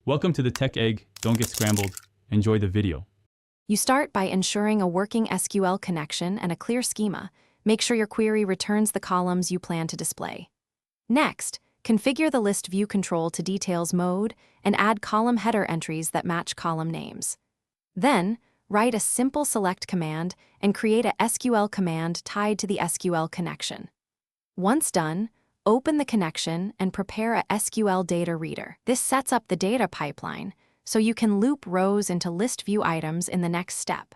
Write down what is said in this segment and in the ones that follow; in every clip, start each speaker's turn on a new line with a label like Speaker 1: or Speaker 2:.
Speaker 1: Welcome to the Tech Egg. Don't get scrambled. Enjoy the video.
Speaker 2: You start by ensuring a working SQL connection and a clear schema. Make sure your query returns the columns you plan to display. Next, configure the list view control to details mode and add column header entries that match column names. Then, write a simple select command and create a SQL command tied to the SQL connection. Once done, open the connection and prepare a SQL data reader. This sets up the data pipeline, so you can loop rows into list view items in the next step.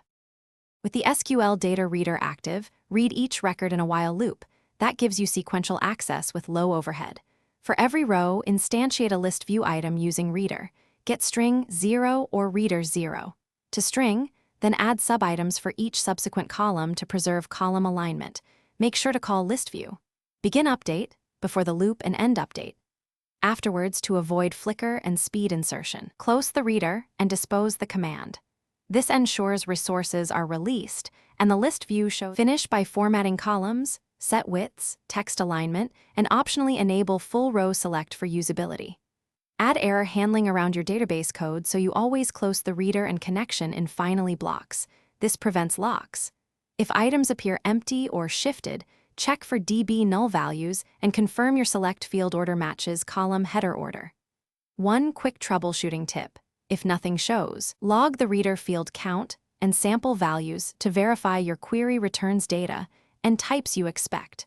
Speaker 2: With the SQL data reader active, read each record in a while loop. That gives you sequential access with low overhead. For every row, instantiate a list view item using reader. Get string 0 or reader 0. To string, then add sub-items for each subsequent column to preserve column alignment. Make sure to call Listview. Begin update before the loop and end update. Afterwards, to avoid flicker and speed insertion, close the reader and dispose the command. This ensures resources are released, and the list view shows. Finish by formatting columns, set widths, text alignment, and optionally enable full row select for usability. Add error handling around your database code so you always close the reader and connection in finally blocks. This prevents locks. If items appear empty or shifted, check for DB null values and confirm your select field order matches column header order. One quick troubleshooting tip: if nothing shows, log the reader field count and sample values to verify your query returns data and types you expect.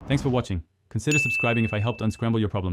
Speaker 1: Thanks for watching. Consider subscribing if I helped unscramble your problems.